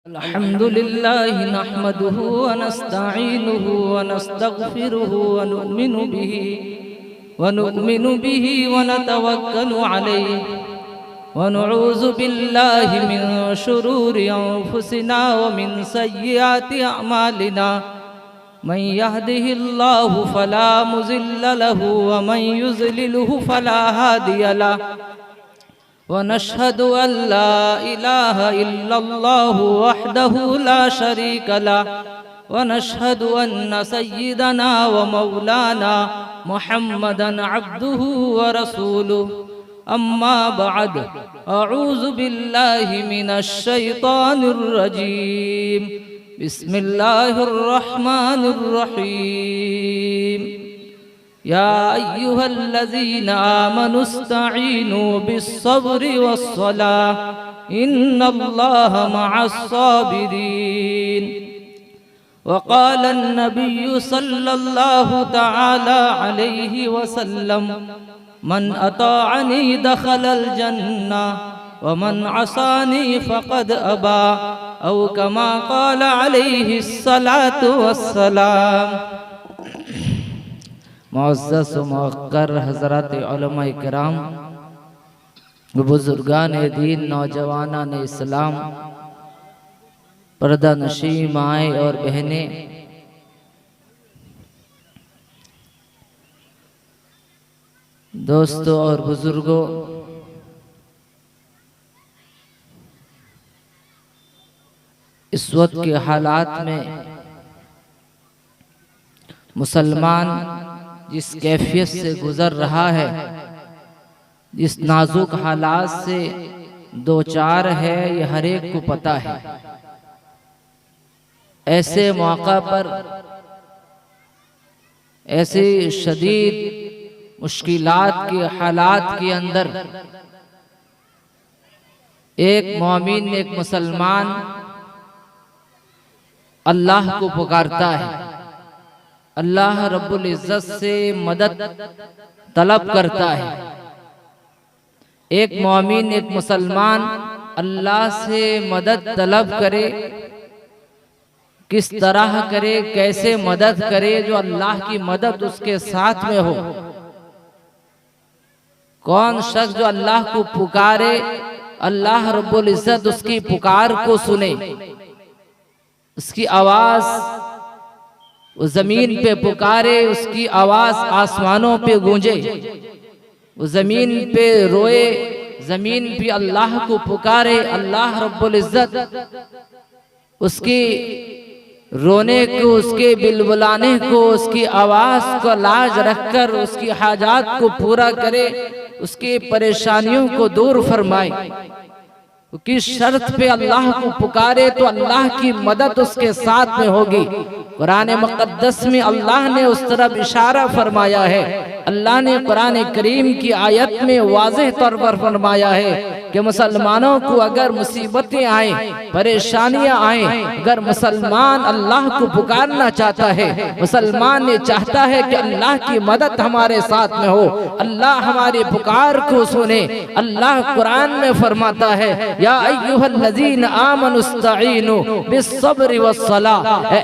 अल्हम्दुलिल्लाह नहमदुहु व नस्तईनुहु व नस्तगफिरुहु व नु'मिनु बिही व नतवक्कलु अलैहि व नऊज़ु बिल्लाहि मिन शुरूरि अंफुसिना व मिन सय्यिआति अअमालिना मन यहदिहिल्लाहु फला मुज़िल्ल लहु व मन युज़लिलहु फला हादिय लहु वनशहदु अल्ला इलाहा इल्लल्लाहु वहदहु ला शरीक लहु वनशहदु अन्न सय्यिदना व मौलाना मुहम्मदन अब्दुहु व रसूलुहु अम्मा बअद अऊज़ु बिल्लाहि मिनश शैतानिर रजीम बिस्मिल्लाहिर रहमानिर रहीम या अय्युहल्लज़ीना आमनुस्तईनु बिस्सब्रि वस्सलाह इन्नल्लाहा मअस्साबिरीन वक़ाल अन्नबिय्यु सल्लल्लाहु तआला अलैहि वसल्लम मन अताअनी दखलल जन्नह व मन असानी फ़क़द अबा औ कमा क़ाल अलैहिस्सलातु वस्सलाम। मुअज़्ज़ज़ व मुवक़्क़र हज़रात उलमा किराम, बुज़ुर्गान दीन, नौजवानान इस्लाम, पर्दा नशी माएँ और बहनें, दोस्तों और बुजुर्गों, इस वक्त के हालात में मुसलमान जिस कैफियत से गुजर रहा है, जिस नाजुक हालात से दो चार है, ये हर एक को पता है। ऐसे मौका पर, ऐसे शदीद मुश्किलात के हालात के अंदर एक मोमिन, एक मुसलमान अल्लाह को पुकारता है, अल्लाह रब्बुल इज़्ज़त से मदद तलब करता है। एक मोमिन, एक मुसलमान अल्लाह से मदद तलब करे, किस तरह करे, कैसे मदद करे जो अल्लाह की मदद उसके साथ में हो। कौन शख्स जो अल्लाह को पुकारे, अल्लाह रब्बुल इज़्ज़त उसकी पुकार को सुने, उसकी आवाज वो जमीन पे पुकारे, उसकी आवाज आसमानों पे गूंजे, वो जमीन पे रोए, जमीन पे अल्लाह को पुकारे। अल्लाह रब्बुल इज़्ज़त उसकी रोने को, उसके बिलबुलाने को, उसकी आवाज को लाज रखकर उसकी हाजात को पूरा करे, उसकी परेशानियों को दूर फरमाए। किस शर्त पे अल्लाह को पुकारे तो अल्लाह की मदद उसके साथ में होगी। कुरान मुक़द्दस में अल्लाह ने उस तरफ इशारा फरमाया है। अल्लाह ने कुरान करीम की आयत में वाज़ेह तौर पर फरमाया है कि मुसलमानों को अगर मुसीबतें आए, परेशानियां आए, अगर मुसलमान अल्लाह को पुकारना चाहता है, मुसलमान ये चाहता है कि अल्लाह की मदद हमारे साथ में हो, अल्लाह हमारी पुकार को सुने। अल्लाह कुरान में फरमाता है, या अय्युहल्लज़ीना आमनुस्तईनु बिस्सब्रि वस्सलाह,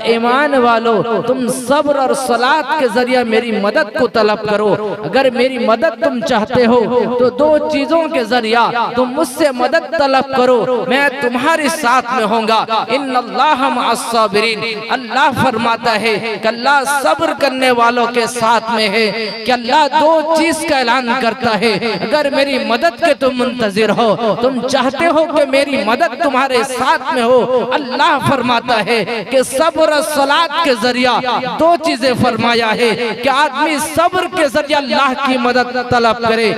ईमान वालो तुम सब्र और सलात के जरिए मेरी मदद को तलब करो। अगर मेरी मदद तुम चाहते हो तो दो चीजों के जरिया तुम मुझसे मदद तलब करो, मैं तुम्हारे साथ में होऊंगा। इन्नल्लाहा मअस्साबिरीन, अल्लाह फरमाता है कि अल्लाह सब्र करने वालों के साथ में है। कि अल्लाह दो चीज का ऐलान करता है, अगर मेरी मदद के तुम मुंतजिर हो, तुम चाहते हो कि मेरी मदद तुम्हारे साथ में हो, अल्लाह फरमाता है कि सब्र और सलात के जरिया दो चीजें फरमाया है कि आदमी सब्र के जरिए अल्लाह की मदद तलब करे।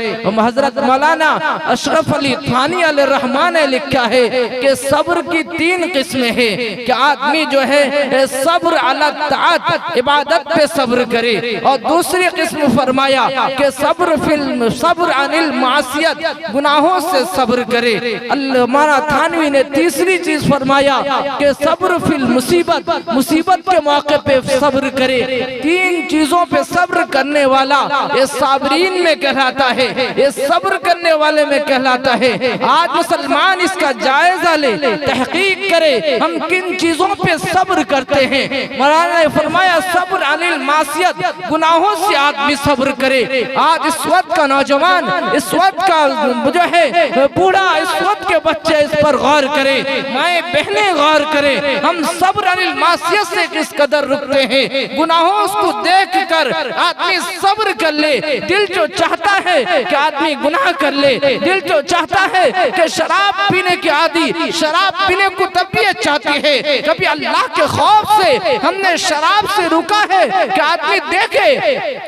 हजरत मौलाना अशरफ अली थानी अलैहिर्रहमान ने लिखा है कि सब्र की तीन किस्में हैं कि आदमी जो है सब्र अला ताअत, इबादत पे सब्र करे, और दूसरी किस्म फरमाया कि सब्र अनिल मासियत, गुनाहों से सब्र करे। अल्लामा थानवी ने तीसरी चीज फरमाया कि सब्र फिल मुसीबत, मुसीबत के मौके पे सब्र करे। तीन चीजों पे सब्र करने वाला ये साबरीन में कहलाता है, ये सब्र करने वाले में कहलाता है। आज मुसलमान इसका जायजा ले, तहकीक करे हम किन चीजों पे सब्र करते हैं। मौलाना ने फरमाया सब्र अनिल मासियत, गुनाहों से आदमी सब्र करे। आज इस वक्त का नौजवान, इस वक्त का जो है बूढ़ा, इस वक्त के बच्चे इस पर गौर करे, माए बहने गौर करे, हम सब्र अनिल मासियत से किस कदर रुकते हैं। गुनाहों को देख कर आदमी सब्र कर ले। दिल जो चाहता है कि आदमी गुनाह कर ले, दिल जो चाहता है कि शराब पीने की आदि, शराब पीने को तबीयत चाहती है। कभी अल्लाह के खौफ से हमने शराब से रुका है कि आदमी देखे,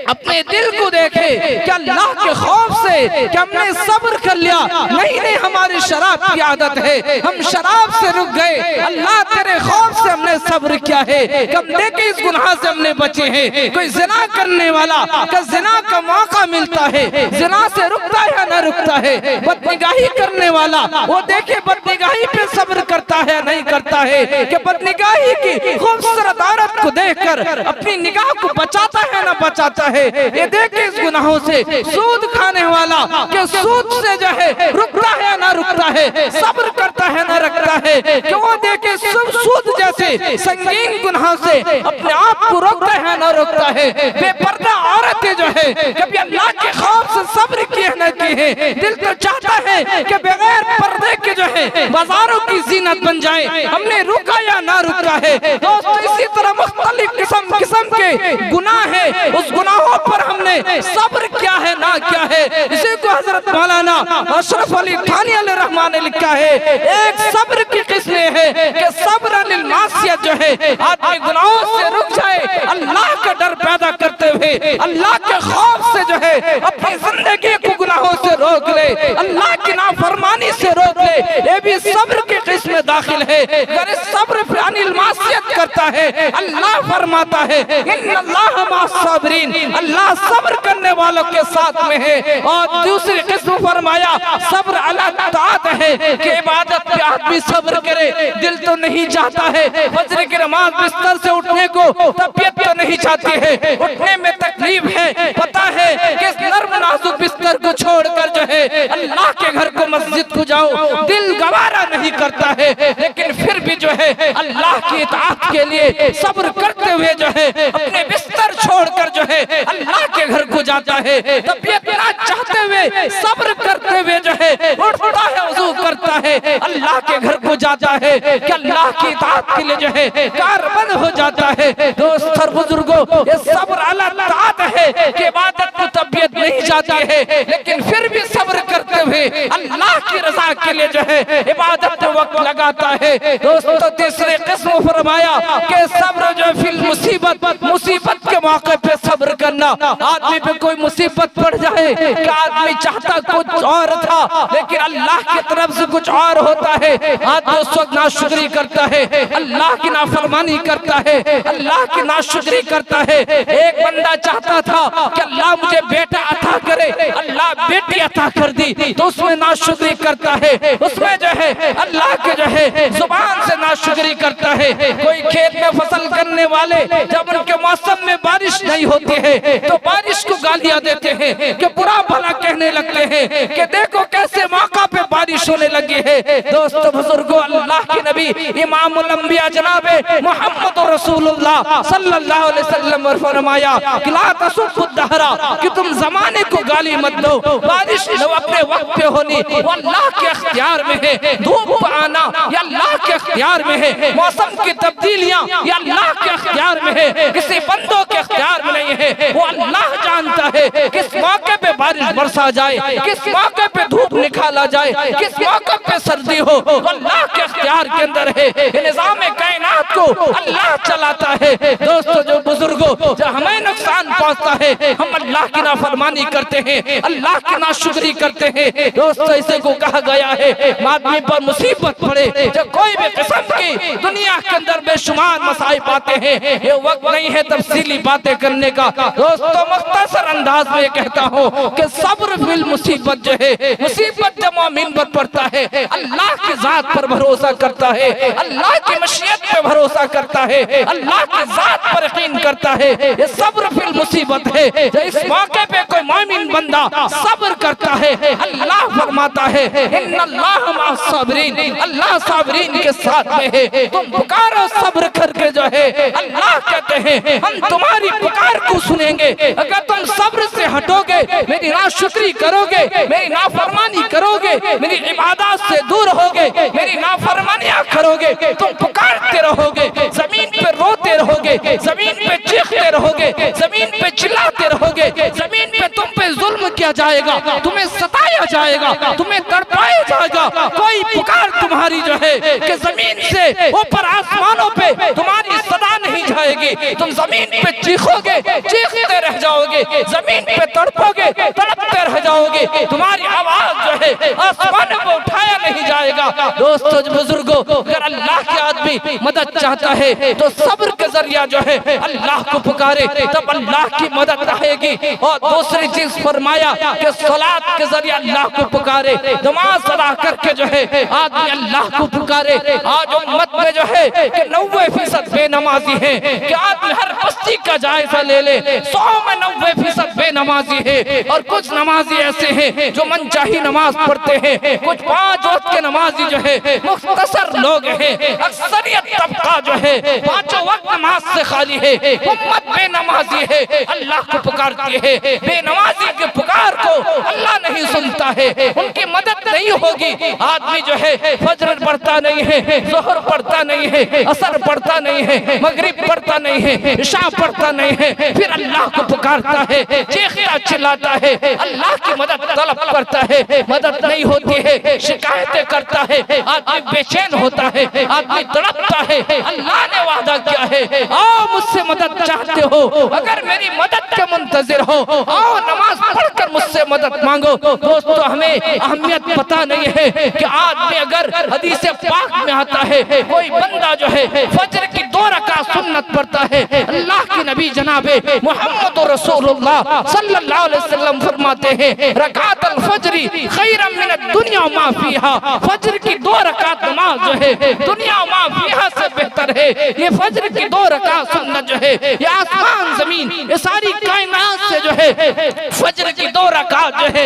अपने दिल को देखे कि अल्लाह के खौफ से कि हमने सब्र कर लिया। नहीं नहीं, हमारी शराब की आदत है, हम शराब से रुक गए। अल्लाह तेरे खौफ से हमने सब्र किया है, कम देखे इस गुनाह से हमने बचे हैं। कोई जिना करने वाला का जिना का मौका मिलता है, जिना से रुकता है या न रुकता है। बदनिगाही करने वाला वो देखे बदनिगाही पे सब्र करता है नहीं करता है, कि बदनिगाही की खूबसूरत औरत को देखकर अपनी निगाह को बचाता है ना बचाता है। ये देखे इस गुनाहों से सूद खाने वाला कि सूद से जो है रुकता है ना रुकता है, सब्र करता है ना रखता है। क्यों देखे सूद जैसे संगीन गुनाह से अपने आप को रोकता है ना रोकता है। बेपर्दा औरतें जो है कभी अल्लाह के खौफ से सब्र किए न किए। दिल तो चाहता है कि बगैर पर्दे के जो है बाजारों की जीनत बन जाए, हमने रुका या ना रुका है। दोस्तों इसी तरह मुख्तलिफ किस्म किस्म के गुनाह है, उस गुनाहों पर हमने सब्र किया है ना क्या है। इसी को हजरत मौलाना अशरफ अली थानी अलैहि रहमान ने लिखा है, एक सब्र की किस्में है कि सब्र अनिल मासियत जो है आदमी गुनाहों से रुक जाए, अल्लाह का डर पैदा करते हुए अल्लाह के खौफ से जो है अपनी जिंदगी को गुनाहों से रोक ले, अल्लाह की नाफरमानी से रोक ले। ये भी सब्र की किस्म में दाखिल है। अगर सब्र पे अनिल मासियत करता है, अल्लाह फरमाता है इन्नल्लाह मअस-साबिरीन, अल्लाह सब्र करने वालों के साथ में है। और दूसरी किस्म फरमाया सब्र अला ताअत है कि इबादत पे आदमी सब्र करे। दिल तो नहीं चाहता है फजर की नमाज बिस्तर से उठने को, तबीयत तो नहीं चाहती है, उठने में तकलीफ है, पता है कि इस नर्म नाजुक बिस्तर को छोड़कर जो है अल्लाह के घर को मस्जिद को जाओ, दिल गवारा नहीं करता है। लेकिन फिर भी जो है अल्लाह की इताअत के लिए सब्र करते हुए जो है अपने बिस्तर छोड़कर जो है अल्लाह के घर को जाता है। तबीयत ना चाहते हुए सब्र करते हुए जो है उठता है, वज़ू करता है, अल्लाह के घर को जाता है कि अल्लाह की इताअत के लिए जो है कारबंद हो जाता है। दोस्त और बुजुर्गों, ये सब्र अला ताअत है कि इबादत की तबीयत नहीं चाहती है, लेकिन फिर भी सब्र करते हुए अल्लाह की रजा के लिए जो है इबादत में वक्त लगाता है। दोस्तों तीसरे किस्म फरमाया कि सब्र जो फिल मुसीबत, मुसीबत के मौके पे सब्र करना। आदमी पे कोई मुसीबत पड़ जाए कि आदमी चाहता कुछ और था लेकिन अल्लाह की तरफ से कुछ और होता है, आदमी उस वक्त नाशुक्री करता है, अल्लाह की नाफरमानी करता है, अल्लाह की नाशुक्री करता है। एक बंदा चाहता था कि अल्लाह मुझे बेटा अता करे, अल्लाह बेटी अता कर दी, तो उसमें नाशुक्री करता है, उसमें जो है अल्लाह के जो है जुबान से नाशुक्री करता है। कोई खेत में फसल करने वाले जब उनके मौसम में बारिश नहीं होती है तो बारिश को गालियां देते हैं कि बुरा भला कहने लगते हैं कि देखो कैसे मौका पे बारिश होने लगी है। दोस्तों बुजुर्गों, अल्लाह के नबी इमामुल अंबिया जनाब मोहम्मद रसूलुल्लाह सल्लल्लाहु अलैहि वसल्लम ने फरमाया कि ला तसुब्बुद दहरा, कि तुम जमाने को गाली मत दो, बारिश अपने वक्त पे होनी वो अल्लाह के इख्तियार में है, धूप आना ये अल्लाह के इख्तियार में है, मौसम की तब्दीलियां ये अल्लाह के इख्तियार में है, किसी बंदों के इख्तियार में नहीं है। वो अल्लाह जानता है किस मौके पे बारिश बरसा जाए, किस मौके पे धूप निकाला जाए, किस मौके पे सर्दी हो, वो अल्लाह के इख्तियार के अंदर है। निज़ाम कायनात को अल्लाह चलाता है। दोस्तों जो बुजुर्गों, जब हमें नुकसान पहुंचता है हम अल्लाह की नाफरमानी करते हैं, अल्लाह की नाशुक्री करते हैं। दोस्तों इसे को कहा गया है आदमी पर मुसीबत पड़े, जब कोई भी किस्म की दुनिया के अंदर बेशुमार मसाइब आते हैं, ये वक्त नहीं है तफसीली बातें करने का। दोस्तों मुख्तसर अंदाज में कहता हूँ कि सब्र फिल मुसीबत जो है, मुसीबत जब मोमिन पर पड़ता है, अल्लाह की जात पर भरोसा करता है, अल्लाह की मशीयत पे भरोसा करता है, अल्लाह की जात पर यकीन करता है, ये सब्र फिल मुसीबत है। जो इस मौके पे कोई मोमिन बंदा सब्र करता है, अल्लाह फरमाता है इन्नल्लाह मअस साबिरीन, अल्लाह साबिरीन के साथ में है। तुम पुकारो सब्र करके जो है, अल्लाह कहते हैं हम तुम्हारी पुकार को सुनेंगे। अगर तुम सब्र से हटोगे, मेरी नाशुक्री करोगे, मेरी नाफरमानी करोगे, मेरी इबादत से दूर होगे, मेरी नाफरमानियां करोगे, तुम पुकारते रहोगे, जमीन पे रोते रहोगे, जमीन पे चीखते रहोगे, जमीन पे चिल्लाते रहोगे, जमीन पे तुम पे जुल्म किया जाएगा, तुम्हें सताया जाएगा, तुम्हें तड़पाया जाएगा। कोई पुकार तुम्हारी जो है कि जमीन से ऊपर आसमानों पे तुम्हारी सदा नहीं जाएगी। तुम जमीन पे चीखोगे, चीखते रह जाओगे, जमीन पे तड़पोगे, तड़पते रह जाओगे, तुम्हारी आवाज जो है आसमान पे उठाया नहीं जाएगा। दोस्तों बुजुर्गों, अगर अल्लाह के आदमी मदद चाहता है तो सब्र के जरिया जो है अल्लाह को पुकारे, तब अल्लाह की मदद आएगी। और दूसरी चीज फरमाया कि सलात के जरिए अल्लाह को पुकारे, नमाज अदा करके जो है आदमी अल्लाह को पुकारे। आज उम्मत में जो है कि 90% बेनमाजी है, कि आदमी हर बस्ती का जायजा ले ले, 100 में 90% बेनमाजी है। और कुछ नमाजी ऐसे हैं जो मनचाही नमाज पढ़ते हैं, कुछ 5 वक्त के नमाजी जो है मुख्तसर लोग हैं। अक्सरियत तबका जो है 5 वक्त नमाज से खाली है। उम्मत बेनमाजी है, अल्लाह को पुकारती है। बेनमाजी के पुकार को अल्लाह नहीं सुनता है, उनकी मदद नहीं होगी। आदमी जो है फजर पढ़ता नहीं है, जोहर पढ़ता नहीं है, असर पढ़ता नहीं है, मगरिब पढ़ता नहीं है, इशा पढ़ता नहीं है, फिर अल्लाह को पुकारता है, चीखता चिल्लाता है, अल्लाह की मदद तलब करता है, मदद नहीं होती है, शिकायतें करता है, आदमी बेचैन होता है, आदमी तड़पता है। अल्लाह ने वादा किया है, आओ मुझसे मदद चाहते हो, अगर मेरी मदद के मुंतजिर हो, आओ नमाज पढ़कर मुझसे मदद मांगो। दोस्तों हमें अहमियत पता नहीं है कि आदमी अगर हदीस पाक में आता है कोई बंदा जो है फजर की 2 रकात सुन्नत पढ़ता है, अल्लाह के नबी जनाबे मोहम्मद रसूलुल्लाह सल्लल्लाहु अलैहि वसल्लम फरमाते हैं रकात अल फजरी खैरम मिन दुनिया मा फीहा, फजर की 2 रकात नमाज जो है दुनिया मा फीहा से बेहतर है। ये फजर की 2 रकात सुन्नत जो है, ये आसमान जमीन ये सारी कायनात से जो है फजर की 2 रकात जो है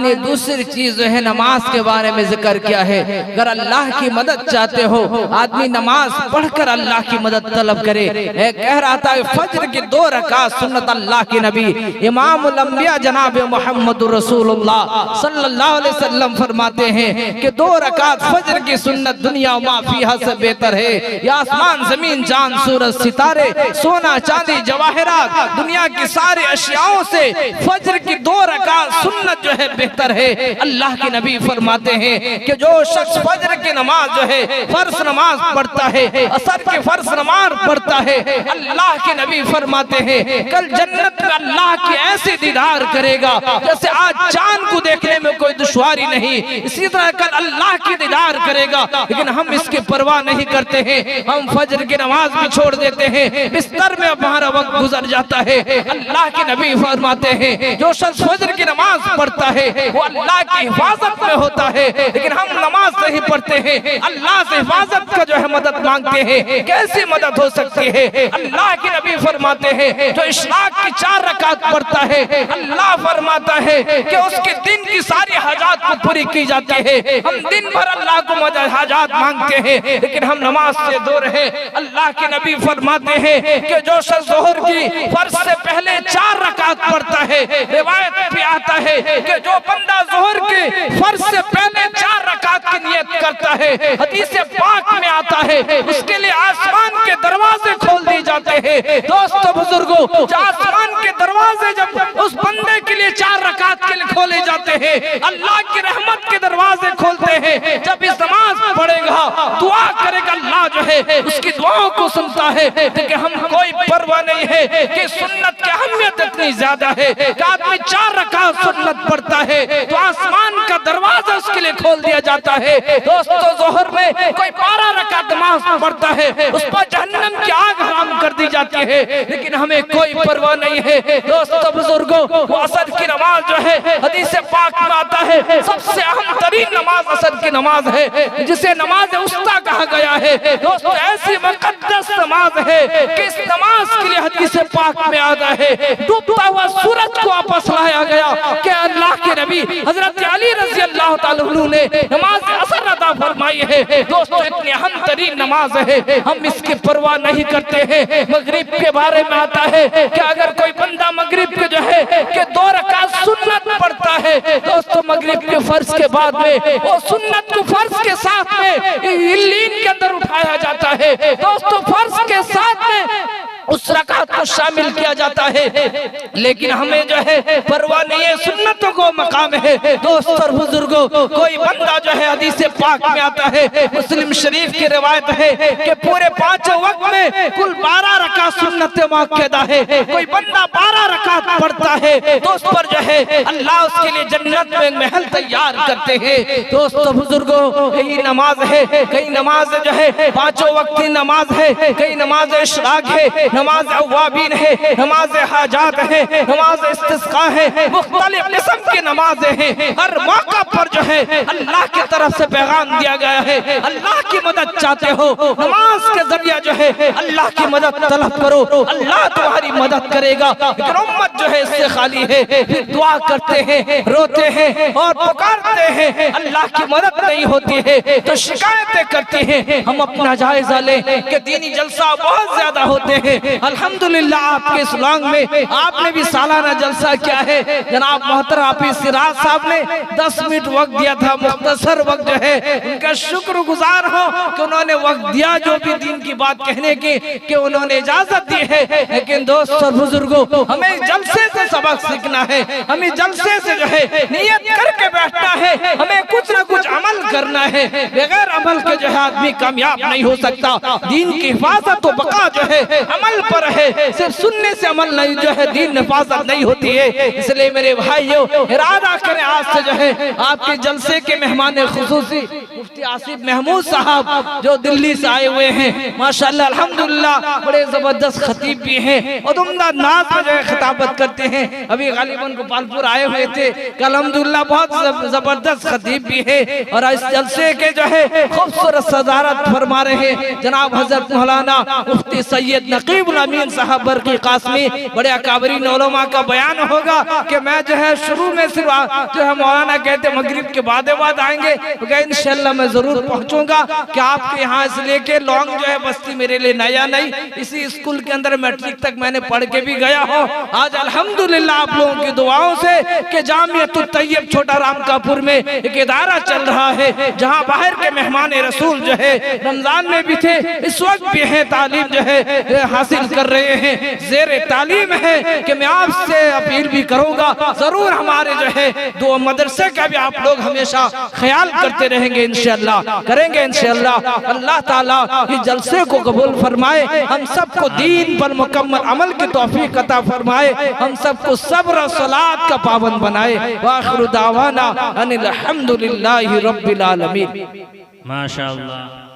ने दूसरी चीज जो है नमाज के बारे में जिक्र किया है। अगर अल्लाह की मदद चाहते हो, आदमी नमाज पढ़कर अल्लाह की मदद तलब करे। कह रहा था फजर की 2 रकात सुन्नत अल्लाह के नबी इमामुल अंबिया जनाब मोहम्मद रसूलुल्लाह सल्लल्लाहु अलैहि वसल्लम फरमाते हैं कि 2 रकात फजर की सुन्नत दुनिया मा फीहा से बेहतर है। ये आसमान जमीन चांद सूरज सितारे सोना चांदी जवाहरात दुनिया की सारी अशियाओं से फजर की 2 रकात सुन्नत जो है बेहतर है। अल्लाह के नबी फरमाते हैं कि जो शख्स फजर की नमाज जो है फर्ज नमाज पढ़ता है, असर की फर्ज नमाज पढ़ता है, अल्लाह के नबी फरमाते हैं कल जन्नत में अल्लाह की ऐसी दीदार करेगा जैसे आज चांद को देखने में कोई दुश्वारी नहीं। इसी तरह कल अल्लाह की दीदार करेगा, लेकिन हम इसकी परवाह नहीं करते हैं। हम फजर की नमाज भी छोड़ देते हैं, बिस्तर में हमारा वक्त गुजर जाता है। अल्लाह के नबी फरमाते हैं जो शख्स फजर की नमाज पढ़ता है वो अल्लाह की हिफाजत में होता है, लेकिन हम नमाज नहीं पढ़ते हैं, अल्लाह से हिफाजत का जो है मदद मांगते हैं। कैसी मदद हो सकती है? अल्लाह के नबी फरमाते हैं जो इशराक की 4 रकात पढ़ता है, अल्लाह फरमाता है कि उसके दिन की सारी हाजात को पूरी की जाती है। हम दिन भर अल्लाह को हाजात मांगते हैं, लेकिन हम नमाज से दूर हैं। अल्लाह के नबी फरमाते हैं कि जो शख्स ज़ोहर की फर्ज से पहले 4 रकात पढ़ता है, रिवायत भी आता है कि जो बंदा ज़ोहर के फर्ज से पहले 4 रकात की नियत करता है, हदीस पाक में आता है उसके लिए आसमान के दरवाजे खोल दिए जाते हैं। दोस्तों बुजुर्गों, आसमान के दरवाजे जब उस बंदे के लिए 4 रकात के लिए खोले जाते हैं, अल्लाह की रहमत के दरवाजे खोलते हैं। जब इस नमाज पढ़ेगा दुआ करेगा, अल्लाह जो है उसकी दुआओं को सुनता है। लेकिन हम कोई परवाह नहीं है कि सुन्नत की अहमियत इतनी ज्यादा है कि आदमी 4 रकात सुन्नत पढ़ता है तो आसमान का दरवाजा उसके के लिए खोल दिया जाता है। दोस्तों ज़ोहर में कोई 12 रकात नमाज पढ़ता है, उस पर जहन्नम की आग हराम कर दी जाती है, लेकिन हमें कोई परवाह नहीं है। दोस्तों बुजुर्गों, वो असर की नमाज जो है हदीस पाक में आता है सबसे अहम तरीन नमाज असर की नमाज है, जिसे नमाज उस्ता कहा गया है। दोस्तों ऐसी मुकद्दस नमाज है कि इस नमाज के लिए हदीस पाक में आता है डूबता हुआ सूरज को वापस लाया गया कि अल्लाह के नबी हजरत अली रज़ी अल्लाह ताला अन्हु ने नमाज असर अदा फरमाई है। दोस्तों इतनी अहम तरीन नमाज है, हम इसकी परवाह नहीं करते हैं। मगरिब के बारे में आता है कि अगर कोई बंदा मगरिब के जो है कि 2 रकात सुन्नत पढ़ता है, दोस्तों मगरिब के फर्ज के बाद में वो सुन्नत को फर्ज के साथ में इल्लीन के अंदर उठाया जाता है। दोस्तों फर्ज के साथ में उस रकात को शामिल किया जाता है, लेकिन हमें जो है परवाह नहीं है, सुन्नतों को मकाम है। दोस्तों और बुजुर्गों, कोई बंदा जो है हदीस पाक में आता है, मुस्लिम शरीफ की रिवायत है कि पूरे 5 वक्त में कुल 12 रकात सुन्नत मुअक्कदा है। कोई बंदा 12 रकात पढ़ता है तो उस पर जो है अल्लाह उसके लिए जन्नत में महल तैयार करते हैं। दोस्तों बुजुर्गों, यही नमाज है। कई नमाज जो है 5 वक्त की नमाज है, कई नमाज इशराक है, नमाज अव्वाबीन है, नमाज हाजात है, नमाज इस्तिस्का है, मुख्तलिफ किस्म की नमाजें हैं। हर मौका पर जो है अल्लाह की तरफ से पैगाम दिया गया है, अल्लाह की मदद चाहते हो नमाज के जरिए जो है अल्लाह की मदद तलब करो, अल्लाह तुम्हारी मदद करेगा। लेकिन उम्मत जो है इससे खाली है, फिर दुआ करते हैं, रोते हैं और पुकारते हैं, अल्लाह की मदद नहीं होती है तो शिकायतें करती हैं। हम अपना जायजा लें कि दीनी जलसा बहुत ज्यादा होते हैं। अल्हम्दुलिल्लाह आपके इस लॉन्ग में आपने भी सालाना जलसा किया है। जनाब मोहतरम हाफिज सिराज साहब ने 10 मिनट वक्त दिया था, मुख्तसर वक्त जो है उनका शुक्रगुजार हो कि उन्होंने वक्त दिया जो भी दीन की बात कहने की कि उन्होंने इजाजत दी है। लेकिन दोस्तों और बुजुर्गों, हमें जलसे से सबक सीखना है, हमें जलसे से जो है नियत करके बैठना है, हमें कुछ ना कुछ अमल करना है। बगैर अमल के जो है आदमी कामयाब नहीं हो सकता। दीन की हिफाजत तो बका जो है अमल पर है, सिर्फ सुनने से अमल नहीं जो है दीन हिफाजत नहीं होती है। इसलिए मेरे भाइयों, इरादा करें आज से जो है आपके जलसे के मेहमान खुसूसी मुफ्ती आसिफ महमूद साहब जो दिल्ली से आए हुए हैं, माशाअल्लाह अल्हम्दुलिल्लाह बड़े जबरदस्त खतीब भी हैं और उम्दा नाज में जो है खिताबत करते हैं। अभी गालिबन गोपालपुर आए हुए थे, अल्हम्दुलिल्लाह बहुत जबरदस्त खतीब भी है और इस जलसे के जो है खूबसूरत सदारत फरमा रहे हैं जनाब हजरत मौलाना मुफ्ती सैयद नकीबुल अमीन साहब बरकी कासमी। बड़े अकाबरीन उलमा का बयान होगा कि मैं जो है शुरू में सिर्फ जो है मौलाना कहते मगरिब के बाद आएंगे, तो इंशाअल्लाह मैं जरूर पहुंचूंगा कि आपके यहाँ से लेके लॉन्ग जो है बस्ती मेरे लिए नया नहीं, इसी स्कूल के अंदर मैट्रिक तक मैंने पढ़ के भी गया हूँ। आज अल्हम्दुलिल्लाह आप लोगों की दुआओं से कि जामियतुत तय्यब छोटा रामकापुर में एक इदारा चल रहा है जहाँ बाहर के मेहमान रसूल जो है रमजान में भी थे, इस वक्त भी है, तालीम जो है हासिल कर रहे हैं, जेर तालीम है कि मैं आपसे अपील भी करूंगा जरूर हमारे जो है दो मदरसे का भी आप लोग हमेशा ख्याल करते रहेंगे, इंशाअल्लाह करेंगे इंशाअल्लाह। अल्लाह ताला इस जलसे को कबूल फरमाए, हम सबको दीन पर मुकम्मल अमल की तौफीक अता फरमाए, हम सबको सब्र और सलात का पाबंद बनाए। वाखिरु दावाना अनिल हम्दुलिल्लाहि रब्बिल आलमीन। माशाअल्लाह।